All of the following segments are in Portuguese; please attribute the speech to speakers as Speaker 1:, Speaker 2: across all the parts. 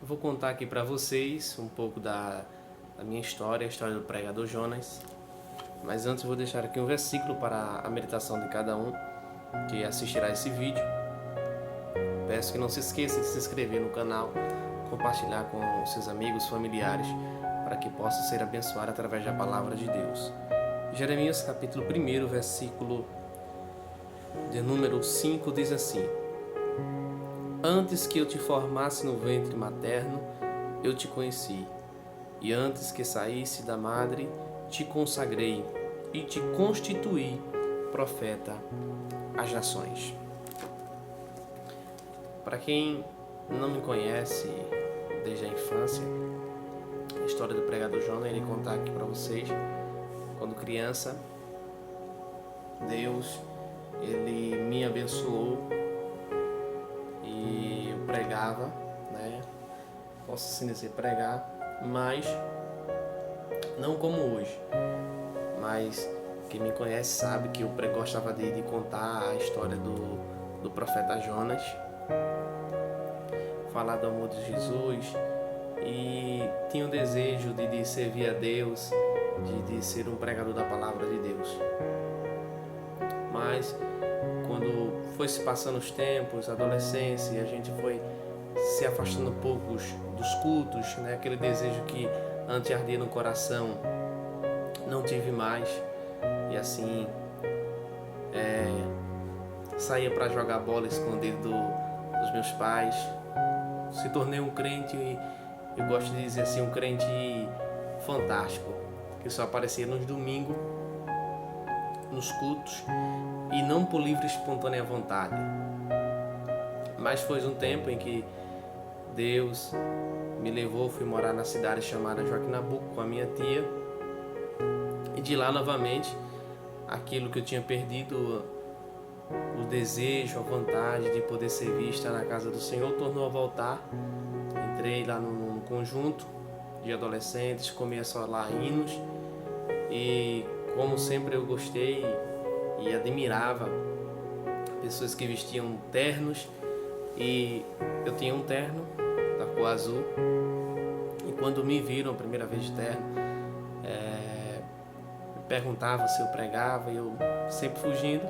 Speaker 1: Eu vou contar aqui para vocês um pouco da minha história, a história do pregador Jonas. Mas antes eu vou deixar aqui um versículo para a meditação de cada um que assistirá esse vídeo. Peço que não se esqueça de se inscrever no canal, compartilhar com seus amigos, familiares, para que possa ser abençoado através da palavra de Deus. Jeremias capítulo 1, versículo de número 5 diz assim: Antes que eu te formasse no ventre materno, eu te conheci, e antes que saísse da madre, te consagrei e te constituí profeta às nações. Para quem não me conhece desde a infância, a história do pregador Jonas, ele contar aqui para vocês. Quando criança, Deus ele me abençoou e eu pregava, né? Posso assim dizer, pregar, mas não como hoje. Mas quem me conhece sabe que eu gostava de contar a história do profeta Jonas, falar do amor de Jesus, e tinha o desejo de servir a Deus, de ser um pregador da palavra de Deus. Mas quando foi se passando os tempos, a adolescência, a gente foi se afastando um pouco dos cultos, né? Aquele desejo que antes ardia no coração, não tive mais. E assim, saía para jogar bola escondido dos meus pais. Se tornei um crente, eu gosto de dizer assim, um crente fantástico, que só aparecia nos domingos, nos cultos, e não por livre e espontânea vontade. Mas foi um tempo em que Deus me levou, fui morar na cidade chamada Joaquim Nabuco com a minha tia, e de lá novamente, aquilo que eu tinha perdido, o desejo, a vontade de poder servir, estar na casa do Senhor, tornou a voltar. Entrei lá no conjunto de adolescentes, comecei lá hinos, e como sempre eu gostei e admirava pessoas que vestiam ternos, e eu tinha um terno da cor azul, e quando me viram a primeira vez de terno, me perguntavam se eu pregava, e eu sempre fugindo,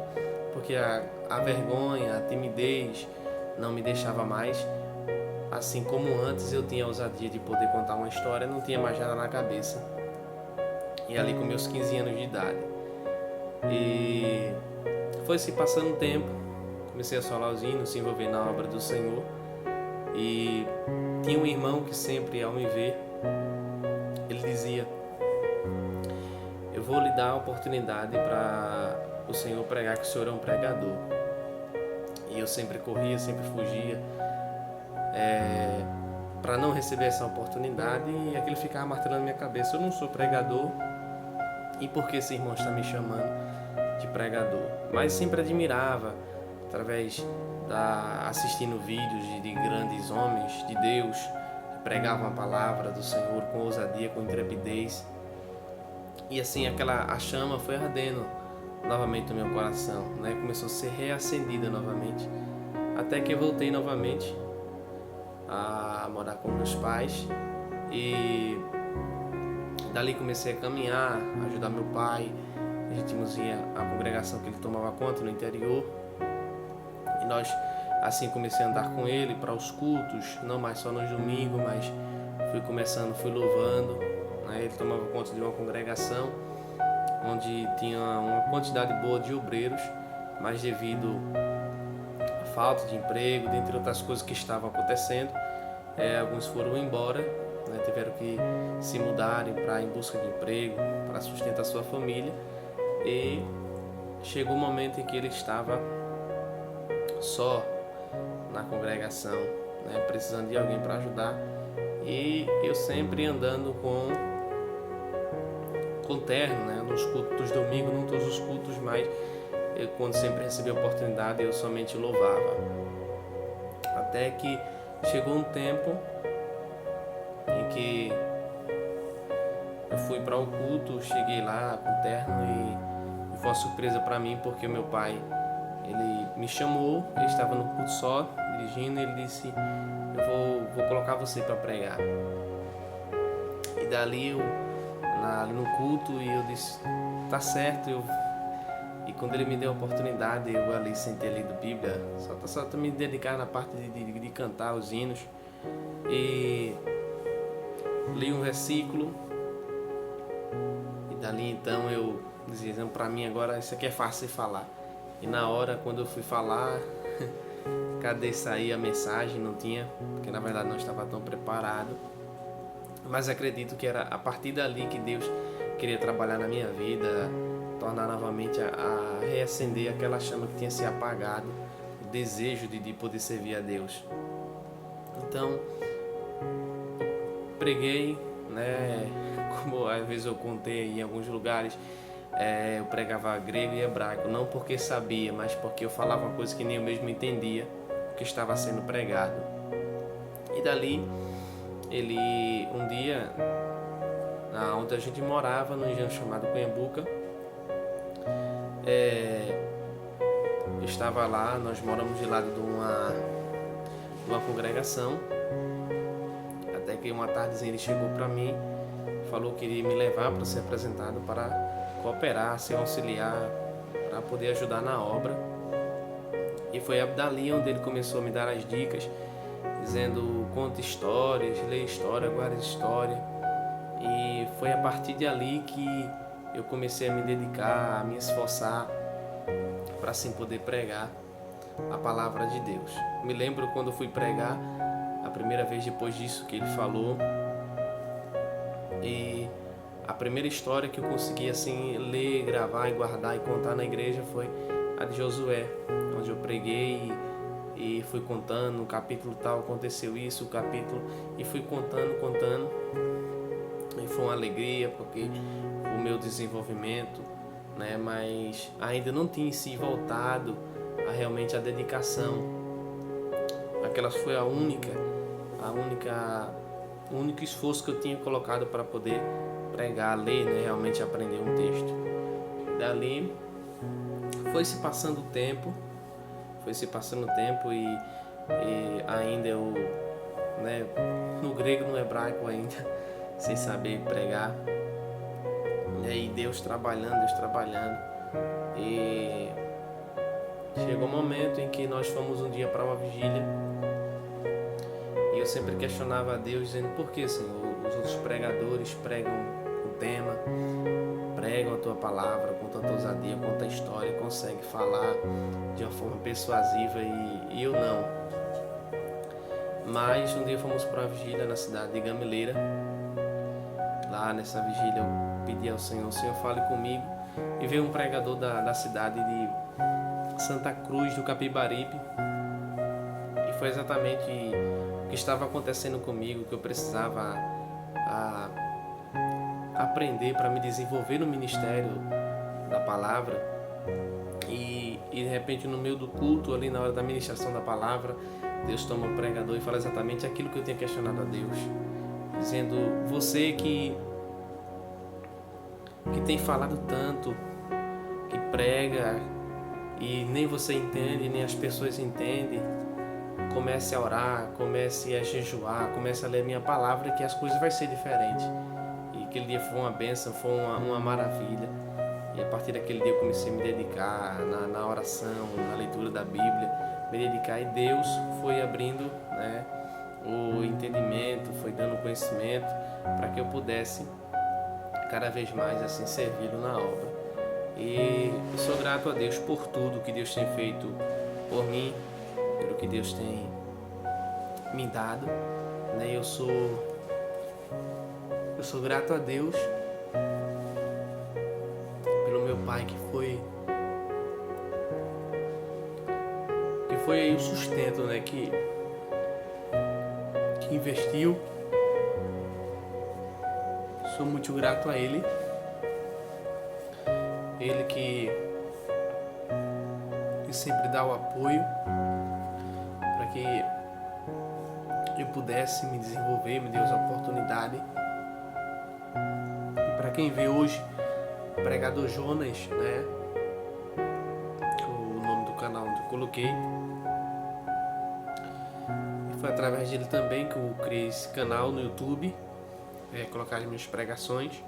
Speaker 1: porque a vergonha, a timidez não me deixava mais. Assim como antes eu tinha a ousadia de poder contar uma história, não tinha mais nada na cabeça. E ali com meus 15 anos de idade. E foi se passando o tempo, comecei a solar os hinos, se envolver na obra do Senhor. E tinha um irmão que sempre, ao me ver, ele dizia: eu vou lhe dar a oportunidade para o Senhor pregar, que o Senhor é um pregador. E eu sempre corria, sempre fugia, para não receber essa oportunidade, e aquilo ficava martelando na minha cabeça: eu não sou pregador, e por que esse irmão está me chamando de pregador? Mas sempre admirava, através assistindo vídeos de grandes homens de Deus que pregavam a palavra do Senhor com ousadia, com intrepidez, e assim a chama foi ardendo novamente no meu coração, né? Começou a ser reacendida novamente, até que eu voltei novamente a morar com meus pais, e dali comecei a caminhar, a ajudar meu pai. A gente ia à congregação que ele tomava conta no interior, e nós assim comecei a andar com ele para os cultos, não mais só nos domingos, mas fui louvando, né? Ele tomava conta de uma congregação onde tinha uma quantidade boa de obreiros, mas devido à falta de emprego, dentre outras coisas que estavam acontecendo, alguns foram embora, né? Tiveram que se mudarem em busca de emprego, para sustentar sua família, e chegou o momento em que ele estava só na congregação, né? Precisando de alguém para ajudar, e eu sempre andando com terno, né? Nos cultos dos domingos, não todos os cultos, mas eu, quando sempre recebi a oportunidade, eu somente louvava. Até que chegou um tempo em que eu fui para o culto, cheguei lá com terno, e foi uma surpresa para mim, porque meu pai, ele me chamou, eu estava no culto só, dirigindo, e ele disse: eu vou colocar você para pregar. E dali ali no culto, e eu disse, tá certo. E quando ele me deu a oportunidade, eu ali sentei lido Bíblia, só me dedicar na parte de cantar os hinos. E li um versículo, e dali então eu dizia, para mim agora isso aqui é fácil de falar. E na hora, quando eu fui falar, cadê sair a mensagem? Não tinha, porque na verdade não estava tão preparado. Mas acredito que era a partir dali que Deus queria trabalhar na minha vida, tornar novamente a reacender aquela chama que tinha se apagado, o desejo de poder servir a Deus. Então, preguei, né? Como às vezes eu contei em alguns lugares, eu pregava grego e hebraico, não porque sabia, mas porque eu falava uma coisa que nem eu mesmo entendia o que estava sendo pregado. E dali, um dia, onde a gente morava, num engenho chamado Cunhambuca, eu estava lá, nós moramos de lado de uma congregação, até que uma tardezinha ele chegou para mim, falou que iria me levar para ser apresentado para cooperar, ser auxiliar, para poder ajudar na obra. E foi dali onde ele começou a me dar as dicas, dizendo, conta histórias, lê história, guarda história. E foi a partir de ali que eu comecei a me dedicar, a me esforçar para assim poder pregar a palavra de Deus. Me lembro quando fui pregar a primeira vez depois disso que ele falou, e a primeira história que eu consegui assim ler, gravar e guardar e contar na igreja foi a de Josué, onde eu preguei e fui contando, no capítulo tal aconteceu isso, o capítulo, e fui contando, e foi uma alegria porque o meu desenvolvimento, né, mas ainda não tinha se voltado a realmente a dedicação. Aquela foi o único esforço que eu tinha colocado para poder pregar, ler, né, realmente aprender um texto. Dali foi se passando o tempo e ainda eu, né, no grego, no hebraico ainda, sem saber pregar, e Deus trabalhando, e chegou um momento em que nós fomos um dia para uma vigília, e eu sempre questionava a Deus, dizendo, por que, Senhor, os outros pregadores pregam o tema, pregam a Tua palavra com tanta ousadia, com tanta história, conseguem falar de uma forma persuasiva, e eu não. Mas um dia fomos para uma vigília na cidade de Gameleira. Lá nessa vigília eu pedi ao Senhor, fale comigo. E veio um pregador da cidade de Santa Cruz do Capibaribe. E foi exatamente o que estava acontecendo comigo, que eu precisava aprender para me desenvolver no ministério da palavra. E de repente, no meio do culto, ali na hora da ministração da palavra, Deus toma o pregador e fala exatamente aquilo que eu tinha questionado a Deus, dizendo, você que tem falado tanto, que prega e nem você entende, nem as pessoas entendem, comece a orar, comece a jejuar, comece a ler a minha palavra, que as coisas vão ser diferentes. E aquele dia foi uma bênção, foi uma maravilha. E a partir daquele dia eu comecei a me dedicar na oração, na leitura da Bíblia, me dedicar, e Deus foi abrindo, né, o entendimento, foi dando conhecimento para que eu pudesse cada vez mais assim servi-lo na obra. E eu sou grato a Deus por tudo que Deus tem feito por mim, pelo que Deus tem me dado, né? Eu sou grato a Deus pelo meu pai, que foi aí o sustento, né, que investiu. Sou muito grato a ele que sempre dá o apoio para que eu pudesse me desenvolver, me deu essa oportunidade. E para quem vê hoje, Pregador Jonas, né, o nome do canal onde eu coloquei, Foi através dele também que eu criei esse canal no YouTube, colocar as minhas pregações.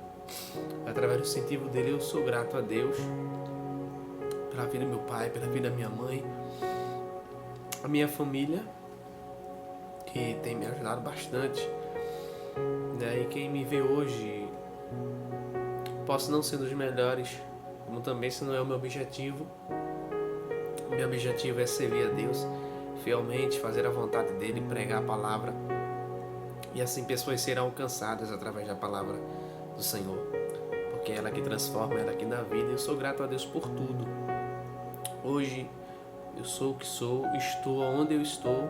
Speaker 1: Através do incentivo dele eu sou grato a Deus pela vida do meu pai, pela vida da minha mãe, a minha família, que tem me ajudado bastante. E quem me vê hoje, posso não ser dos melhores, como também se não é o meu objetivo. O meu objetivo é servir a Deus fielmente, fazer a vontade dele, pregar a palavra, e assim pessoas serão alcançadas através da palavra do Senhor, porque é ela que transforma, é ela que dá vida. E eu sou grato a Deus por tudo. Hoje eu sou o que sou, estou onde eu estou,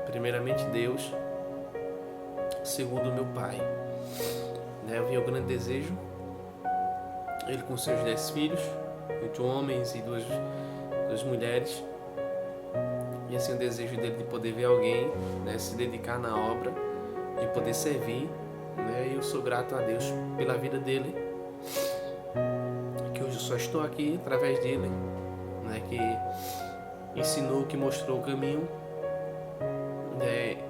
Speaker 1: primeiramente Deus, segundo meu pai. Eu vi o grande desejo, ele com seus 10 filhos, 8 homens e duas mulheres, e assim o desejo dele de poder ver alguém, se dedicar na obra, de poder servir, e eu sou grato a Deus pela vida dele, que hoje eu só estou aqui através dele, que ensinou, que mostrou o caminho,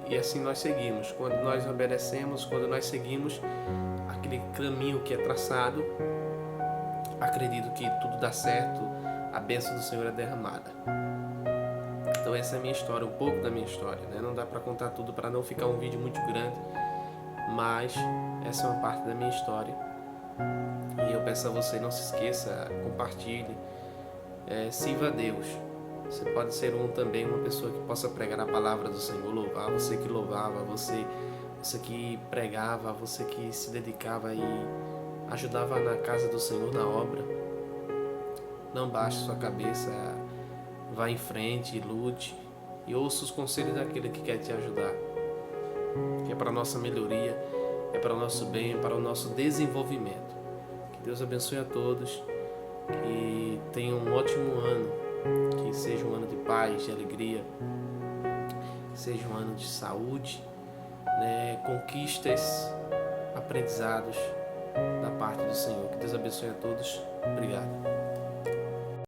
Speaker 1: e assim nós seguimos. Quando nós obedecemos, quando nós seguimos aquele caminho que é traçado, acredito que tudo dá certo, a bênção do Senhor é derramada. Então essa é a minha história, um pouco da minha história, Não dá para contar tudo para não ficar um vídeo muito grande, mas essa é uma parte da minha história. E eu peço a você, não se esqueça, compartilhe, sirva a Deus. Você pode ser também uma pessoa que possa pregar a palavra do Senhor, louvar, você que louvava, você que pregava, você que se dedicava e ajudava na casa do Senhor, na obra. Não baixe sua cabeça, vá em frente, lute e ouça os conselhos daquele que quer te ajudar, que é para a nossa melhoria, é para o nosso bem, é para o nosso desenvolvimento. Que Deus abençoe a todos, que tenham um ótimo ano, que seja um ano de paz, de alegria, que seja um ano de saúde, conquistas, aprendizados da parte do Senhor. Que Deus abençoe a todos. Obrigado.